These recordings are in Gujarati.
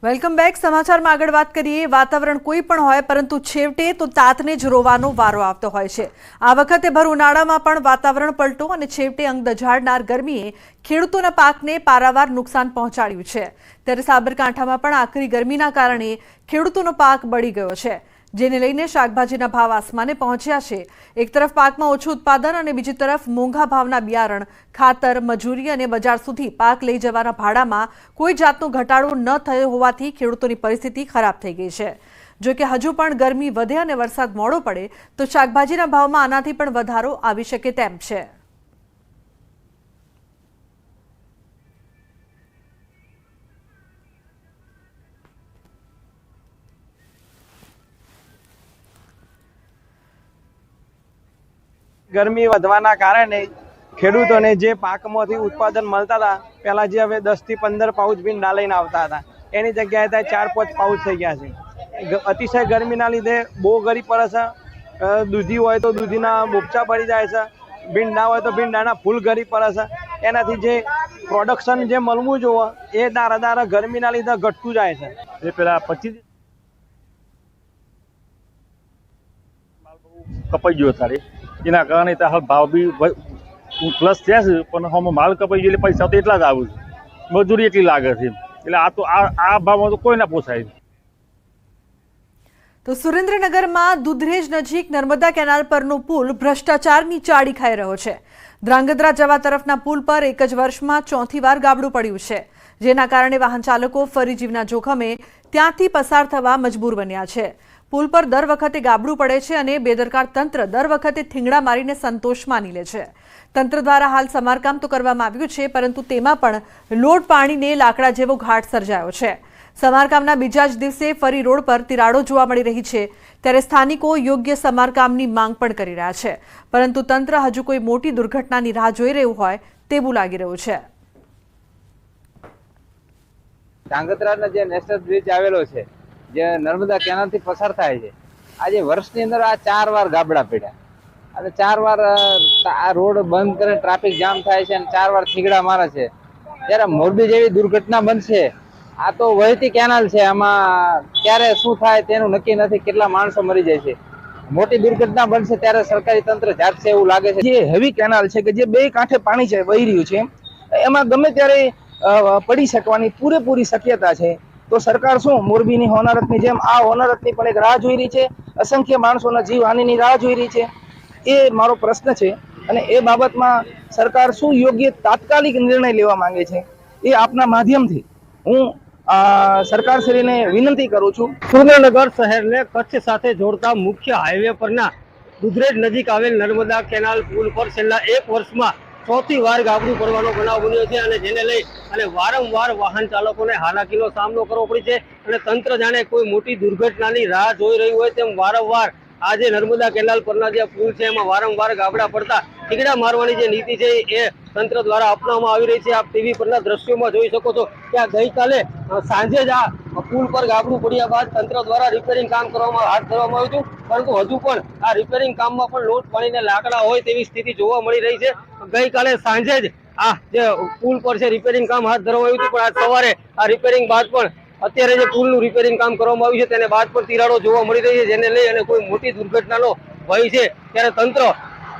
Welcome back. સમાચારમાં આગળ વાત કરીએ। વાતાવરણ કોઈ પણ હોય પરંતુ છેવટે તો તાતને જ રોવાનો વારો આવતો હોય છે। આ વખતે ભર ઉનાળામાં પણ વાતાવરણ પલટો અને છેવટે અંગ દઝાડનાર ગરમીએ ખેડૂતોના પાકને પારાવાર નુકસાન પહોંચાડ્યું છે। ત્યારે સાબરકાંઠામાં પણ આકરી ગરમીના કારણે ખેડૂતોનો પાક બળી ગયો છે, જેને લઈને શાકભાજીના ભાવ આસમાને પહોંચ્યા છે। એક તરફ પાકમાં ઓછું ઉત્પાદન અને બીજી તરફ મોંઘા ભાવના બિયારણ, ખાતર, મજૂરી અને બજાર સુધી પાક લઈ જવાના ભાડામાં કોઈ જાતનો ઘટાડો ન થયો હોવાથી ખેડૂતોની પરિસ્થિતિ ખરાબ થઈ ગઈ છે। જો કે હજુ પણ ગરમી વધે અને વરસાદ મોડો પડે તો શાકભાજીના ભાવમાં આનાથી પણ વધારો આવી શકે તેમ છે। ગરમી વધવાના કારણે ખેડૂતોને જે પાકમાંથી ઉત્પાદન મળતા હતા, પહેલા જે હવે 10 થી 15 પાઉચ ભીંડા લઈને આવતા હતા, એની જગ્યાએ 4-5 પાઉચ થઈ ગયા છે। અતિશય ગરમીના લીધે બહુ ગરીબ પડે છે। દૂધી હોય તો દૂધીના બોપચા પડી જાય છે, ભીંડા હોય તો ભીંડાના ફૂલ ગરીબ પડે છે। એનાથી જે પ્રોડક્શન જે મળવું જોઈએ એ દારા ગરમીના લીધે ઘટતું જાય છે। એ પેલા 25 કપાઈ ગયો તારે, એના કારણે ત્યાં ભાવ બી પ્લસ થયા છે, પણ હમ માલ કપાઈ ગયો એટલે પૈસા તો એટલા જ આવે છે, મજૂરી એટલી લાગે છે, એટલે આ ભાવમાં તો કોઈ ના પોસાય। તો સુરેન્દ્રનગરમાં દુધરેજ નજીક નર્મદા કેનાલ પરનો પુલ ભ્રષ્ટાચારની ચાડી ખાઈ રહ્યો છે। ધ્રાંગધ્રા જવા તરફના પુલ પર એક જ વર્ષમાં 4થી વાર ગાબડું પડ્યું છે, જેના કારણે વાહન ચાલકો ફરી જીવના જોખમે ત્યાંથી પસાર થવા મજબૂર બન્યા છે। પુલ પર દર વખતે ગાબડું પડે છે અને બેદરકાર તંત્ર દર વખતે થીંગડા મારીને સંતોષ માની લે છે। તંત્ર દ્વારા હાલ સમારકામ તો કરવામાં આવ્યું છે, પરંતુ તેમાં પણ લોટ પાણીને લાકડા જેવો ઘાટ સર્જાયો છે। સમારકામના બીજા જ દિવસે ફરી રોડ પર તિરાડો જોવા મળી રહી છે, ત્યારે સ્થાનિકો યોગ્ય સમારકામની માંગ પણ કરી રહ્યા છે, પરંતુ તંત્ર હજુ કોઈ મોટી દુર્ઘટનાની રાહ જોઈ રહ્યું હોય તેવું લાગી રહ્યું છે। ધ્રાંગધ્રાનો જે નેશનલ બ્રિજ આવેલો છે, જે નર્મદા કેનાલથી પસાર થાય છે, આજે વર્ષની અંદર આ 4 વાર ગાબડા પડ્યા અને 4 વાર આ રોડ બંધ કરે, ટ્રાફિક જામ થાય છે અને 4 વાર થીગડા મારે છે। ત્યારે મોરબી જેવી દુર્ઘટના બનશે, આ તો વહેતી કેનાલ છે, આમાં ક્યારે શું થાય તેનું નક્કી નથી, કેટલા માણસો મરી જાય છે। મોટી દુર્ઘટના બનશે ત્યારે સરકારી તંત્ર જાગશે એવું લાગે છે। જે હેવી કેનાલ છે કે જે બે કાંઠે પાણી છે વહી રહ્યું છે, એમાં ગમે ત્યારે પડી શકવાની પૂરેપૂરી શક્યતા છે। તો સરકાર શું મોરબીની હોનારતની જેમ આ હોનારતની પણ એક રાહ જોઈ રહી છે, અસંખ્ય માણસોના જીવહાનિની રાહ જોઈ રહી છે। એ મારો પ્રશ્ન છે અને એ બાબતમાં સરકાર શું યોગ્ય તાત્કાલિક નિર્ણય લેવા માંગે છે, એ આપના માધ્યમથી હું સરકારશ્રીને વિનંતી કરું છું। સુરેન્દ્રનગર શહેરને કચ્છ સાથે જોડતા મુખ્ય હાઈવે પરના દુધરેજ નજીક આવેલ નર્મદા કેનાલ પુલ પર છેલ્લા 1 વર્ષમાં 4થી વાર ગાબડું પડવાનો બનાવ બન્યો છે અને જેને લઈ અને વારંવાર વાહન ચાલકોને હાલાકીનો સામનો કરવો પડે છે અને તંત્ર જાણે કોઈ મોટી દુર્ઘટનાની રાહ જોઈ રહ્યું હોય તેમ વારંવાર આજે નર્મદા કેનાલ પરના જે પુલ છે એમાં વારંવાર ગાબડા પડતા ઠીકડા મારવાની જે નીતિ છે એ તંત્ર દ્વારા અપનાવવામાં આવી રહી છે। આપ ટીવી પરના દ્રશ્યોમાં જોઈ શકો છો કે આ ગઈકાલે સાંજે જ આ પુલ પર ગાબડું પડ્યા બાદ તંત્ર દ્વારા રિપેરિંગ કામ હાથ ધરવામાં આવ્યું હતું, પરંતુ હજુ પણ આ રિપેરિંગ કામમાં પણ લોટ પાણીને લાકડા હોય તેવી સ્થિતિ જોવા મળી રહી છે। ગઈકાલે સાંજે જ આ જે પુલ પર છે રિપેરિંગ કામ હાથ ધરવામાં આવ્યું હતું, પણ આજ સવારે આ રિપેરિંગ બાદ પણ અત્યારે જે પુલનું રિપેરિંગ કામ કરવામાં આવ્યું છે તેને બાદ પણ તિરાડો જોવા મળી રહી છે, જેને લઈ અને કોઈ મોટી દુર્ઘટનાનો ભય છે। ત્યારે તંત્ર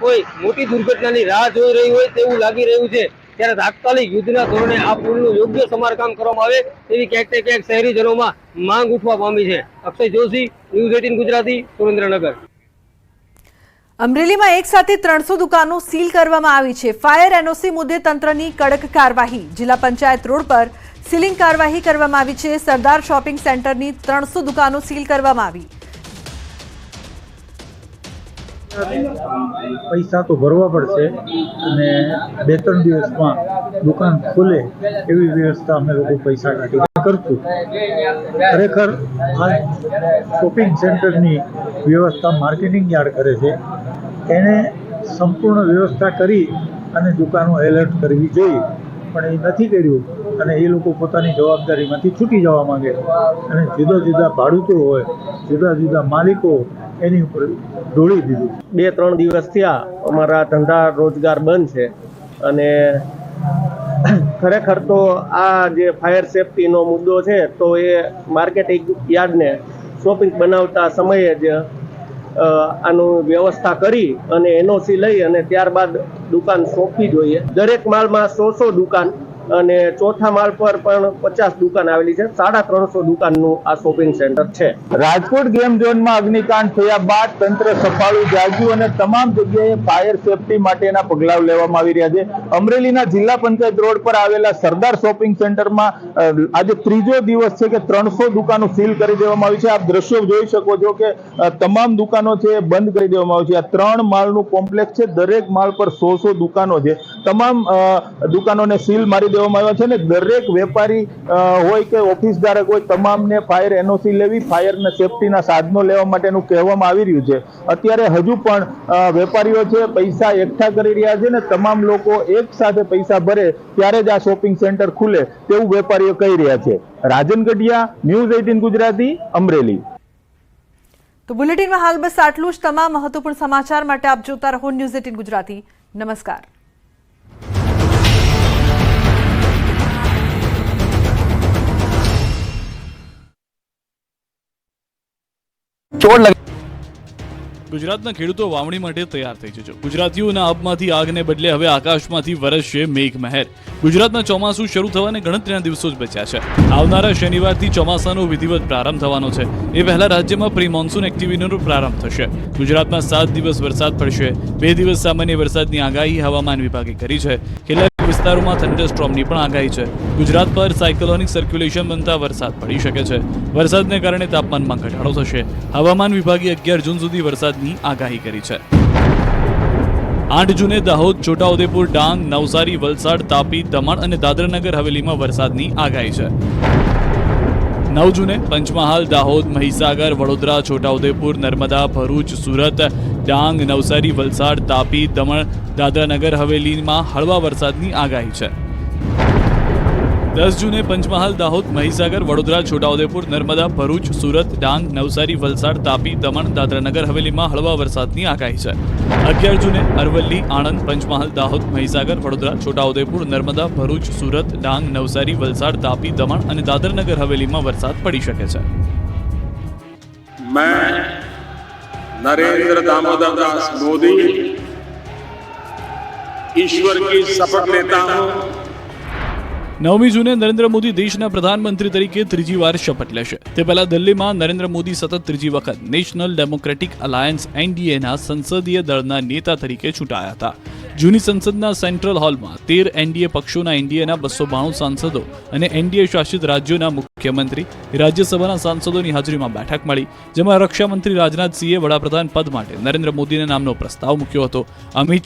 કોઈ મોટી દુર્ઘટનાની રાહ જોઈ રહ્યું હોય તેવું લાગી રહ્યું છે, ત્યારે તાત્કાલિક યુદ્ધના ધોરણે આ પુલનું યોગ્ય સમારકામ કરવામાં આવે તેવી ક્યાંક ને ક્યાંક શહેરીજનોમાં માંગ ઉઠવા પામી છે। અક્ષય જોશી, ન્યૂઝ 18 ગુજરાતી, સુરેન્દ્રનગર। અમરેલીમાં એક સાથે 300 દુકાનો સીલ કરવામાં આવી છે। ફાયર એનઓસી મુદ્દે તંત્રની કડક કાર્યવાહી। જિલ્લા પંચાયત રોડ પર સીલિંગ કાર્યવાહી કરવામાં આવી છે। સરદાર શોપિંગ સેન્ટરની 300 દુકાનો સીલ કરવામાં આવી। પૈસા તો ભરવા પડશે અને 2-3 દિવસમાં દુકાન ખુલે એવી વ્યવસ્થા અમે લોકો પૈસા કાઢી કરશું। ખરેખર આ શોપિંગ સેન્ટરની વ્યવસ્થા માર્કેટિંગ યાર્ડ કરે છે, એને સંપૂર્ણ વ્યવસ્થા કરી અને દુકાનો એલર્ટ કરવી જોઈએ, પણ એ નથી કર્યું અને એ લોકો પોતાની જવાબદારીમાંથી છૂટી જવા માંગે અને જુદા જુદા ભાડૂતો હોય, જુદા જુદા માલિકો એની ઉપર ઢોળી દીધું। 2-3 દિવસ થયા અમારા ધંધા રોજગાર બંધ છે અને ખરેખર તો આ જે ફાયર સેફટીનો મુદ્દો છે તો એ માર્કેટિંગ યાર્ડને શોપિંગ બનાવતા સમયે જ આનું વ્યવસ્થા કરી અને એનઓસી લઈ અને ત્યારબાદ દુકાન સોંપવી જોઈએ. દરેક માળમાં 100 દુકાન અને ચોથા માળ પર પણ 50 દુકાન આવેલી છે. 350 દુકાનનું આ શોપિંગ સેન્ટર છે. રાજકોટ ગેમ ઝોનમાં અગ્નિકાંડ થયા બાદ તંત્ર સફાળું જાગ્યું અને તમામ જગ્યાએ ફાયર સેફટી માટેના પગલાઓ લેવામાં આવી રહ્યા છે. અમરેલીના જિલ્લા પંચાયત રોડ પર આવેલા સરદાર શોપિંગ સેન્ટરમાં આજે ત્રીજો દિવસ છે કે 300 દુકાનો સીલ કરી દેવામાં આવી છે. આપ દ્રશ્યો જોઈ શકો છો કે તમામ દુકાનો છે બંધ કરી દેવામાં આવી છે. આ 3 માળનું કોમ્પ્લેક્સ છે. દરેક માળ પર 100 દુકાનો છે. તમામ દુકાનોને સીલ મારી દેવામાં આવ્યા છે ને દરેક વેપારી હોય કે ઓફિસ ધારક હોય તમામને ફાયર એનઓસી લેવી, ફાયરના સેફટીના સાધનો લેવા માટેનું કહેવામાં આવી રહ્યું છે. અત્યારે હજુ પણ વેપારીઓ છે પૈસા એકઠા કરી રહ્યા છે ને તમામ લોકો એક સાથે પૈસા ભરે ત્યારે જ આ શોપિંગ સેન્ટર ખુલે તેવું વેપારીઓ કહી રહ્યા છે. રાજન ગઢિયા, ન્યૂઝ 18 ગુજરાતી, અમરેલી. તો બુલેટિનમાં હાલ બસ આટલું જ. તમામ મહત્વપૂર્ણ સમાચાર માટે આપ જોતા રહો ન્યૂઝ 18 ગુજરાતી. નમસ્કાર. ગુજરાતના ખેડૂતો વાવણી માટે તૈયાર થઈ જજો. ગુજરાતીઓના આબમાંથી આગને બદલે હવે આકાશમાંથી વરસશે મેઘમહેર. ગુજરાતમાં ચોમાસું શરૂ થવાને ગણતરીના દિવસો જ બચ્યા છે. આવનારા શનિવારથી ચોમાસાનો વિધિવત પ્રારંભ થવાનો છે. એ પહેલા રાજ્યમાં પ્રી મોન્સૂન એક્ટિવિટીનો પ્રારંભ થશે. ગુજરાતમાં 7 દિવસ વરસાદ પડશે. 2 દિવસ સામાન્ય વરસાદની આગાહી હવામાન વિભાગે કરી છે. કેટલાક વિસ્તારોમાં થંડરસ્ટ્રોમની પણ આગાહી છે. ગુજરાત પર સાયક્લોનિક સર્ક્યુલેશન બનતા વરસાદ પડી શકે છે. વરસાદને કારણે તાપમાનમાં ઘટાડો થશે. હવામાન વિભાગે 11 જૂન સુધી વરસાદની આગાહી કરી છે. 8 જૂને દાહોદ, છોટાઉદેપુર, ડાંગ, નવસારી, વલસાડ, તાપી, દમણ અને દાદરાનગર હવેલીમાં વરસાદની આગાહી છે. 9 જૂને પંચમહાલ, દાહોદ, મહીસાગર, વડોદરા, છોટાઉદેપુર, નર્મદા, ભરૂચ, સુરત, ડાંગ, નવસારી, વલસાડ, તાપી, દમણ, દાદરાનગર હવેલીમાં હળવા વરસાદની આગાહી છે. 10 જૂને પંચમહાલ, દાહોદ, મહીસાગર, વડોદરા, છોટાઉદેપુર, નર્મદા, ભરૂચ, સુરત, ડાંગ, નવસારી, વલસાડ, તાપી, દમણ, દાદરાનગર હવેલીમાં હળવા વરસાદની આગાહી છે. 11 જૂને અરવલ્લી, આણંદ, પંચમહાલ, દાહોદ, મહીસાગર, વડોદરા, છોટાઉદેપુર, નર્મદા, ભરૂચ, સુરત, ડાંગ, નવસારી, વલસાડ, તાપી, દમણ અને દાદરાનગર હવેલીમાં વરસાદ પડી શકે છે. मैं नरेंद्र दामोदर दास मोदी ईश्वर की शपथ लेता हूं. 9મી જૂને નરેન્દ્ર મોદી દેશના પ્રધાનમંત્રી તરીકે ત્રીજી વાર શપથ લેશે. તે પહેલા દિલ્હીમાં નરેન્દ્ર મોદી સતત ત્રીજી વખત નેશનલ ડેમોક્રેટિક અલાયન્સ એનડીએના સંસદીય દળના નેતા તરીકે ચૂંટાયા હતા. જૂની સંસદના સેન્ટ્રલ હોલમાં 13 એનડીએ પક્ષોના એનડીએના 292 સાંસદો અને એનડીએ શાસિત રાજ્યોના મુખ્યમંત્રી, રાજ્યસભાના સાંસદોની હાજરીમાં બેઠક મળી, જેમાં રક્ષામંત્રી રાજનાથસિંહે વડાપ્રધાન પદ માટે નરેન્દ્ર મોદીના નામનો પ્રસ્તાવ મૂક્યો હતો. અમિત